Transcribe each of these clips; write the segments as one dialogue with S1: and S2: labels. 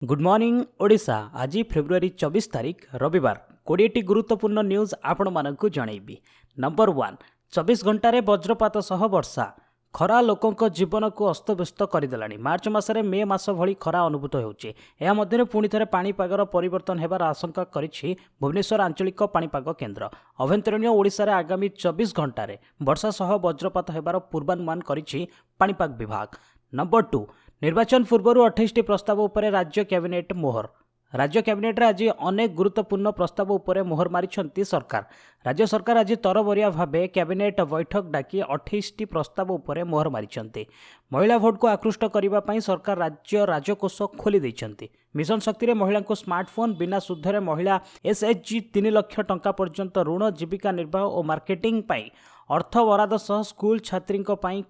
S1: Good morning Odisha. आज February 24 तारीख रविवार 20टी गुरुत्वपूर्ण न्यूज आपण मानकु जनइबी। नंबर 1, 24 घंटे वज्रपात सह वर्षा खरा लोकों जीवन को अस्तव्यस्त करदेलानी। मार्च मासरे मे मास भली खरा अनुभूत होउछि। एहा मध्यरे पुणी थरे पाणीपागर परिवर्तन हेबार आशंका करिछि भुवनेश्वर आंचलिक पाणीपाग केन्द्र। अभ्यंतरीण ओडिशा रे आगामी 24 घंटे वर्षा सह वज्रपात हेबार पूर्वानुमान करिछि पाणीपाग विभाग। नंबर 2, निर्वाचन पूर्व 28टी प्रस्ताव उपरे राज्य कैबिनेट मोहर। राज्य कैबिनेट आज अनेक गुरुत्वपूर्ण प्रस्ताव उपरे मोहर मारिछंती सरकार। राज्य सरकार आज तरबरिया भावे कैबिनेट बैठक डाकी 28टी प्रस्ताव उपरे मोहर मारिछंती। महिला भोट को आकृष्ट करने पर सरकार राज्य राजकोष खोली देइछंती। मिशन शक्ति रे महिला को स्मार्टफोन बिना सुधरे महिला एसएचजी 3 लाख टंका पर्यंत ऋण जीविका निर्वाह और मार्केटिंग पाई अर्थ बराद सह स्कूल छात्री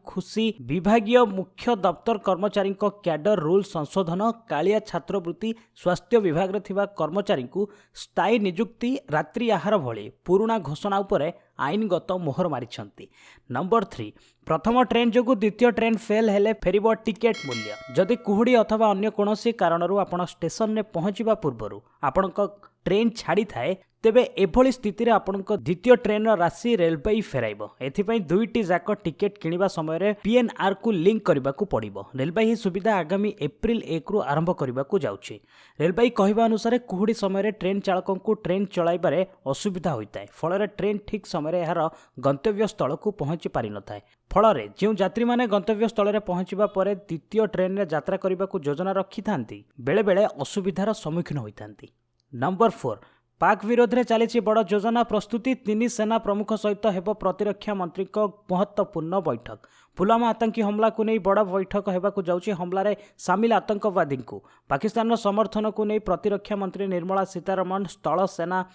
S1: खुशी। विभागीय मुख्य दफ्तर कर्मचारी क्याडर रूल संशोधन कालिया छात्रवृत्ति स्वास्थ्य विभाग रे थिबा कर्मचारी को स्थायी नियुक्ति रात्रि आहार भली पुराणा घोषणा उपरे आईनगत मोहर मारिछंती। नंबर 3, प्रथम ट्रेन जो द्वितीय ट्रेन फेल हेले फेरिबो टिकेट मूल्य। जदि कुहुड़ी अथवा अन्य कोनोसी कारणरू आपण स्टेशन ने पहुंचीबा पूर्वरु आपणक ट्रेन छाड़ी थाए तेबे एभली स्थिति रे आपणक द्वितीय ट्रेन राशि रेलवे फेराइबो। एथिपई दुईटी जाक टिकेट किनिबा समय रे पीएनआर को लिंक करबाकू पड़िबो। रेलवे ही सुविधा आगामी एप्रिल 1 रु आरंभ करबाकू जाउछि। रेलवे कहबा अनुसार कुहुड़ी समय रे ट्रेन चालकों को ट्रेन चलाइबारे असुविधा होइताय। फल ट्रेन ठीक समय रे एहार गंतव्य स्थल को पहुंची पारि नथाय। फल जो यात्री माने गंतव्य स्थल रे पहुंचीबा परे द्वितीय ट्रेन रे यात्रा करबाकू योजना रखिथांती बेले बेले असुविधार सम्मुखीन होइथांती। नंबर 4, पाक विरोध में चली बड़ योजना प्रस्तुति। 3 सेना प्रमुख सहित हेब प्रतिरक्षा मंत्री महत्वपूर्ण बैठक। पुलवामा आतंकी हमला को नहीं बड़ बैठक होगाकू जाउछि। हमलार सामिल आतंकवादी को पाकिस्तान समर्थन को नहीं प्रतिरक्षा मंत्री निर्मला सीतारमण स्थल सेना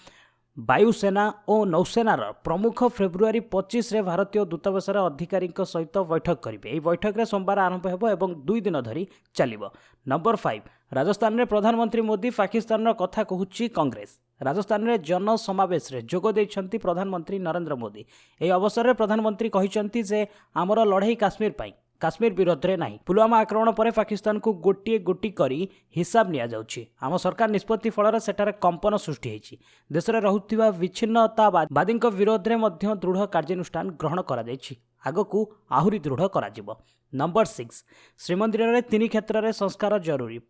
S1: वायुसेना और नौसेनार प्रमुख फेब्रुआरी 25 रे भारतीय दूतावास अधिकारी सहित बैठक करेंगे। यह बैठक रे सोमवार आरंभ होब एवं 2 दिन धरी चलिबो। नंबर 5, राजस्थान में प्रधानमंत्री मोदी पाकिस्तान कथा कहूछि कांग्रेस। राजस्थान में जन समावेश रे जोग देइछंती प्रधानमंत्री नरेंद्र मोदी। यह अवसर में प्रधानमंत्री कहिछंती जे आमर लड़ाई काश्मीर पाई काश्मीर विरोध में नहीं। पुलवामा आक्रमण पर पाकिस्तान को गोटे गोटी करी हिसाब निया जाउछि। आम सरकार निष्पत्ति फल सेठारे कंपन सृष्टि होइछि। देश में रहुथिबा विच्छिन्नतावादी विरोध में मध्य दृढ़ कार्यानुष्ठान ग्रहण करा जाइछि। आगकू आहुरी दृढ़ करा जिवो। नंबर 6, श्रीमंदिर में 3 क्षेत्र में संस्कार जरूरी।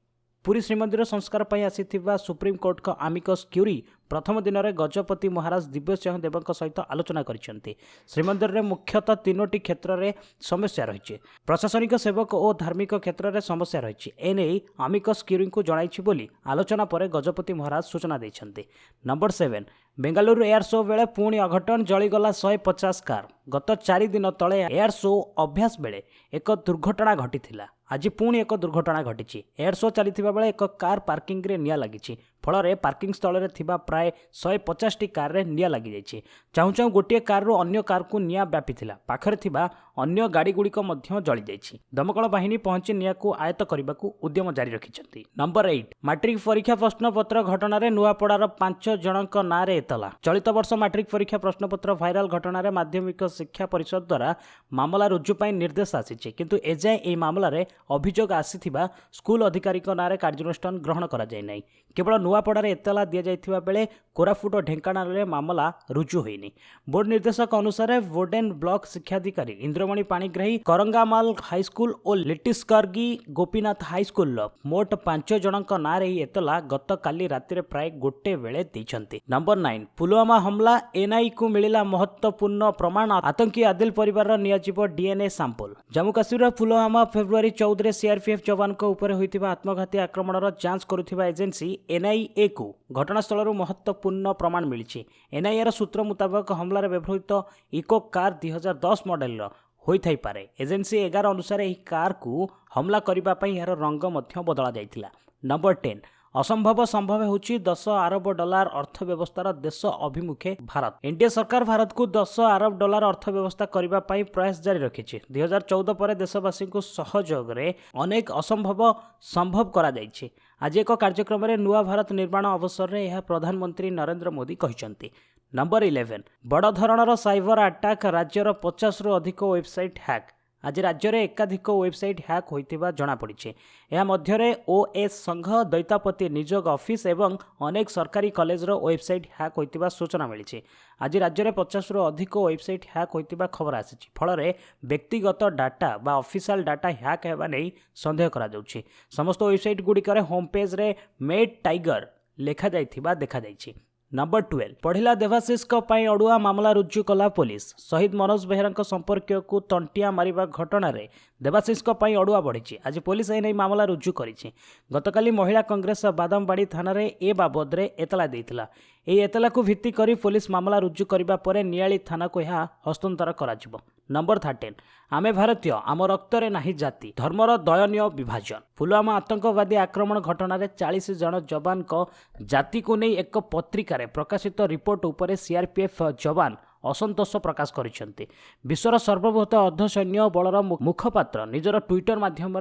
S1: पुरी श्रीमंदिर संस्कार पर आसीथिबा सुप्रीम कोर्ट का आमिकस क्यूरी प्रथम दिन में गजपति महाराज दिव्य सिंह देव सहित आलोचना करिसेंती। श्रीमंदिर में मुख्यतः 3टी क्षेत्र में समस्या रही। प्रशासनिक सेवक और धार्मिक क्षेत्र में समस्या रही। एने आमिकस क्यूरी को जणाइछि बोली आलोचना पर गजपति महाराज सूचना देइछंती। नंबर 7, बेंगालुरु एयर शो बेले पुणी अघटन जलीगला 150 कार। गत 4 दिन तले एयर शो अभ्यास बेले एक दुर्घटना घटी। आज पुणी एक दुर्घटना घटी। एयर शो चली बेले एक कार पार्किंग रे निया लगी। फल पार्किंग स्थल रे थिबा प्राय 150टी कार रे निया लगी जाइछि। चाहू चाहू गोटे कार रो अन्य कार को निया व्यापीथिला। पाखरे थिबा अन्य गाड़ी गुड़िक मध्य जली जाइछि। दमकल बाहिनी पहुंची निया को आयत्त करबाकू उद्यम जारी रखिछंती। नंबर 8, मैट्रिक परीक्षा प्रश्नपत्र घटना रे नुआपड़ार 5 जनक नाँ रे एतला। चलित वर्ष मैट्रिक परीक्षा प्रश्नपत्र भाइराल घटना रे माध्यमिक शिक्षा परिषद द्वारा मामला रुजु पाई निर्देश आसीछि। किंतु एजाए एई मामला रे अभियोग आसीथिबा स्कूल अधिकारी नाँ रे कार्यानुष्ठान ग्रहण करा जाय नै। केवल नुआपड़ार एतला दिया जाइथिबा बेले कोरापुट और ढेंकानाल रे मामला रुजु होइनी। बोर्ड निर्देशक अनुसार बोर्डेन ब्लॉक शिक्षाधिकारी इंद्रमणि पाणिग्राही करंगामाल हाईस्कूल और लिटिस्कर्गी गोपीनाथ हाईस्कूल मोट 5 जनक नाँ रे एतला गत काली राति प्राय गोटे बेले देइछंती। नंबर 9, पुलवामा हमला एनआई को मिलिला महत्वपूर्ण प्रमाण। आतंकी आदिल परिवार नियाजिबो डीएनए सैंपल। जम्मू काश्मीर पुलवामा फेब्रुआरी 14 रे सीआरपीएफ जवान को ऊपर होइतिबा आत्मघाती आक्रमणर जांच करुथिबा एजेंसी एनआईए को घटनास्थल महत्वपूर्ण प्रमाण मिली। एनआईए सूत्र मुताबक हमलार व्यवहृत इको कार 2010 मॉडल होइथाई पारे। एजेंसी 11 अनुसार यह कार को हमला करने यार रंग बदला जाइथिला। नंबर 10, असंभव संभव होची 10 अरब डॉलर अर्थव्यवस्थार देश अभिमुखे भारत। एनडीए सरकार भारत को 10 अरब डॉलर अर्थव्यवस्था करने प्रयास जारी रखिछि। 2014 पर देशवासी को सहयोग रे अनेक असंभव संभव करा जाइछि। आज एक कार्यक्रम में नुआ भारत निर्माण अवसर में यह प्रधानमंत्री नरेंद्र मोदी कहिसंती। नंबर 11, बड़ धरणर साइबर अटैक राज्यर 50 रु अधिक वेबसाइट हैक। आज राज्य में एकाधिक वेबसाइट हैक होइतिबा जणा पड़िछि। एहा मध्यरे ओएस संघ, दैतापति निजोग ऑफिस एवं अनेक सरकारी कॉलेज रो वेबसाइट हैक होइतिबा सूचना मिली। आज राज्य में 50 रु अधिक वेबसाइट हैक होइतिबा खबर आसी। फल व्यक्तिगत डाटा बा ऑफिशियल डाटा हैक हेबा नै संदेह करा जाउछि। समस्त वेबसाइट गुड़िकर होम पेज रे मेड टाइगर लेखा जाइथिबा देखा जाइछि। नंबर 12 पढ़िला देवाशीष पई अड़ुआ मामला रुजु कला पुलिस। शहीद मनोज बेहेरा संपर्क को तंटिया मारिबा घटना रे देवाशीष पई अड़ुआ बढ़ी। आज पुलिस ए मामला रुजु करिछि। गतकाली महिला कांग्रेस बादामबाड़ी थाना रे ए बाबद रे एतला देइथिला। एई एतला को भित्ति करी पुलिस मामला रुजु करिबा परे नियाली थाना को यह हस्तांतर कराजिबो। नंबर 13 आमे भारतीय आम रक्तरे नाही जाति धर्मर दयनीय विभाजन। पुलवामा आतंकवादी आक्रमण घटना रे 40 जन जवान को जाति को नहीं एक पत्रिका प्रकाशित रिपोर्ट उपरे सीआरपीएफ जवान असंतोष प्रकाश करिसेंती। विश्वर सर्वबृहत अर्धसैन्य बलर मुखपात्र निजर ट्विटर माध्यम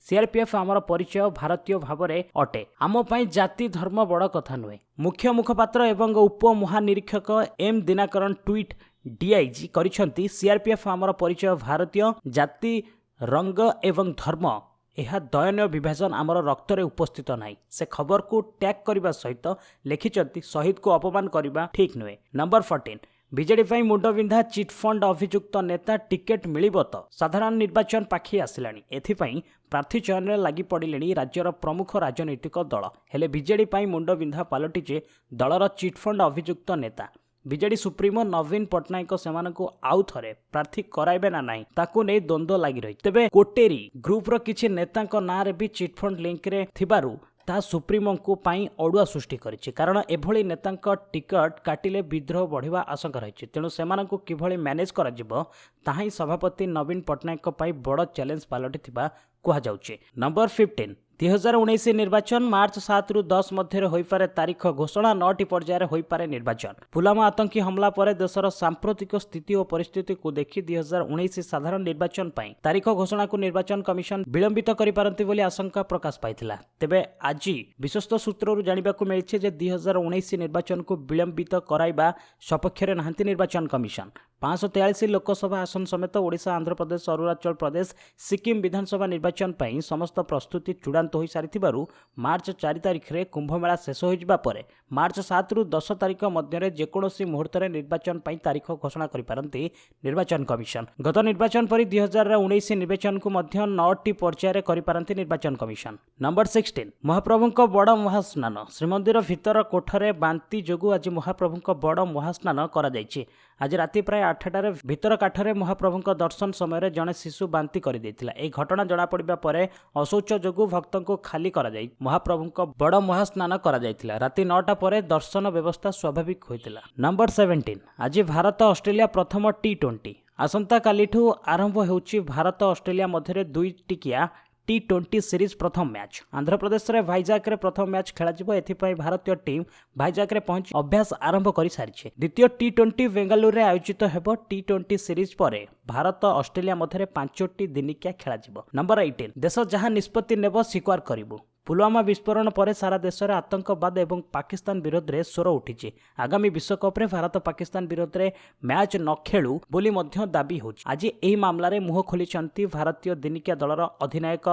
S1: सीआरपीएफ आमर परिचय भारतीय भाव में अटे। आम पई जाति धर्म बड़ कथा नुहे। मुख्य मुखपात्र एवं उप महानिरीक्षक एम दिनाकरण ट्वीट डीआईजी करिसेंती सीआरपीएफ आमर परिचय भारतीय जाति रंग एवं धर्म यह दयनीय विभाजन आमर रक्तरे उपस्थित नाही। से खबर को टैग करने सहित लिखिं शहीद को अपमान करने ठीक नुहे। नंबर 14 बीजेडी मुंडबिंधा चिटफंड अभियुक्त नेता टिकेट मिलिबो तो साधारण निर्वाचन पाखी आसिलानी। एथिपाई प्रार्थी चयन में लगी पड़े राज्यर प्रमुख राजनैतिक दल। हेले बीजेडी मुंडबिंधा पलटिचे दलर चिटफंड अभियुक्त नेता। बीजेडी सुप्रीमो नवीन पट्टनायक सेमानकु आउ थरे प्रार्थी कराइबे ना नाही ताकू नै द्वंद्व लागि रही। तेबे कोटेरी ग्रुपर किछि नेतांक नाँ रे भी चिटफंड लिंक रे थिबारु ता सुप्रीमो को पाई अड़ुआ सृष्टि करिछि। कारण एभली नेतांक टिकट काटिले विद्रोह बढ़िबा आशंका रहिछि। तेणु सेमानकु किभली मैनेज करा जिवो ताहाई सभापति नवीन पट्टनायक पाई बड़ चैलेंज पालटिथिबा कुहा जाउछि। नंबर 15 2019 निर्वाचन मार्च 7 रु 10 मध्य होइपारे तारीख घोषणा 9टी पर्यायर होइपारे निर्वाचन। पुलवामा आतंकी हमला पर देशर सांप्रतिक स्थिति और परिस्थिति को देखि 2019 साधारण निर्वाचन पाई तारीख घोषणा को निर्वाचन कमिशन विलंबित करि पारंती बोली आशंका प्रकाश पाइथिला। तेबे आज विश्वस्त सूत्ररु जानिबाकू मिलिछि जे 2019 निर्वाचन को विलंबित कराइबा सपक्षरे नाहंती निर्वाचन कमिशन। 543 लोकसभा आसन समेत ओडिशा, आंध्र प्रदेश, अरुणाचल प्रदेश, सिक्किम विधानसभा निर्वाचन पाई समस्त प्रस्तुति चूड़ांत हो सारिथिबारु मार्च 4 तारिख रे कुंभमेला शेष होइबा परे मार्च 7 रु 10 तारिख मध्य जेकोसी मुहूर्त निर्वाचन पाई तारीख घोषणा करि पारंती निर्वाचन कमिशन। गत निर्वाचन परि 2019 निर्वाचन को मध्य 9टी पर्यायर करि पारंती निर्वाचन कमिशन। नंबर 16 महाप्रभुंक बड़ महास्नान। श्रीमंदिर भितर कोठरे बांती जोगु आज महाप्रभुंक बड़ महास्नान करा जायछि। आज राति प्राय 8टार भितर काठरे महाप्रभुंक दर्शन समय जड़े शिशु बांती करदेइथिला। एही घटना जणा पड़िबा परे अशौच जोगु भक्तों खाली करा जाई महाप्रभुंक बड़ महास्नान करा जायथिला। राति 9टा परे दर्शन व्यवस्था स्वाभाविक होइतिला। नंबर 17 आज भारत ऑस्ट्रेलिया प्रथम टी20। आसंता कालीठू आरंभ होउछि भारत ऑस्ट्रेलिया मध्य 2 टिकिया टी20 सीरीज प्रथम मैच। आंध्र प्रदेश रे भाईजाक रे प्रथम मैच खेला जिवो। एथिपाई भारतीय टीम भाईजाक रे पहुंच अभ्यास आरंभ करि सारिछे। द्वितीय टी20 बेंगलुरु रे आयोजित हेबो। टी20 सीरीज परे भारत ऑस्ट्रेलिया मध्य 5टी दिनिकिया खेला जिवो। नंबर 18 देश जहां निष्पत्ति नेबो स्वीकार करिवो। पुलवामा विस्फोरण पर सारा देश में आतंकवाद एवं पाकिस्तान विरोध में स्वर उठी। आगामी विश्वकप रे भारत पाकिस्तान विरोध में मैच न खेलू बोली मध्य दाबी होछि। आज एही मामला रे मुह खोलिचंती भारतीय दिनिकिया दलर अधिनायक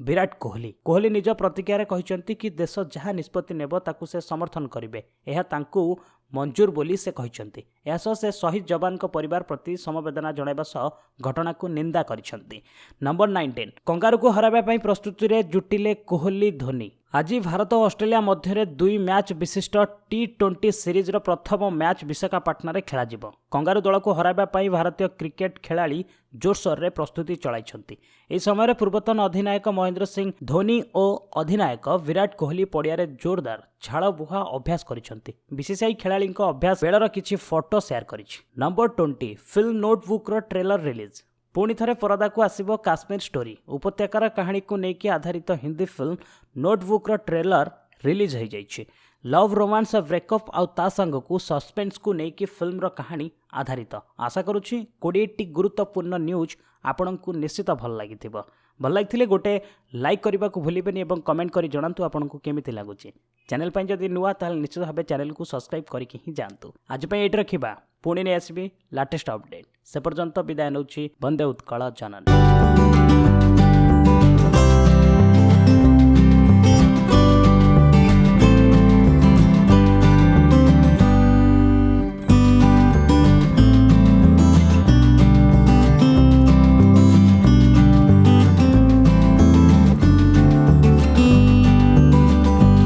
S1: विराट कोहली। कोहली निज प्रतिक्रिया कहिसंती कि देश जहां निष्पत्ति नेबो ताकू से समर्थन करिवे। एहा तांकू मंजूर बोली से कहिसंती। एहासह से शहीद जवान को परिवार प्रति समवेदना जणाइबा सह घटना को निंदा करिसंती। नंबर 19 कंगारू को हराइबा पई प्रस्तुति रे जुटिले कोहली धोनी। आज भारत और ऑस्ट्रेलिया मध्य 2 मैच विशिष्ट टी20 सीरीज रो प्रथम मैच विशाखापट्टनम खेला जिवो। कंगारू दल को हराइबा पई भारतीय क्रिकेट खेलाड़ी जोरसोर रे प्रस्तुति चलाइछंती। एही समय पूर्वतन अधिनायक महेंद्र सिंह धोनी और अधिनायक विराट कोहली पड़िया रे जोरदार झाड़ बुहा अभ्यास करिछंती। बीसीसीआई खेलाड़ी अभ्यास बेलर किछि फोटो शेयर करिछि। नंबर 20 फिल्म नोटबुक रो ट्रेलर रिलीज। पुणी थे परदा को आसिबो काश्मीर स्टोरी। उपत्यकार कहानी को लेकिन आधारित हिंदी फिल्म नोटबुक रो ट्रेलर रिलीज हो जाइए। लव रोमांस ब्रेकअप आउ ता संग को सस्पेंस को लेकिन फिल्म रो कहानी आधारित। आशा करुछि 20टी गुरुत्वपूर्ण न्यूज आपण को निश्चित भल लगी। भल लगी गोटे लाइक करने को भूलें और कमेंट कर जनातु आपन को केमिति लागुछि। चैनल पर जदि नुआ ताल निश्चित भाव चैनल को सब्सक्राइब करके ही जानतु। आज ये रखा ପୁଣି ନେଇ ଆସିବି ଲାଟେଷ୍ଟ ଅପଡେଟ୍। ସେ ପର୍ଯ୍ୟନ୍ତ ବିଦାୟ ନେଉଛି ବନ୍ଦେ ଉତ୍କଳ ଜନନୀ।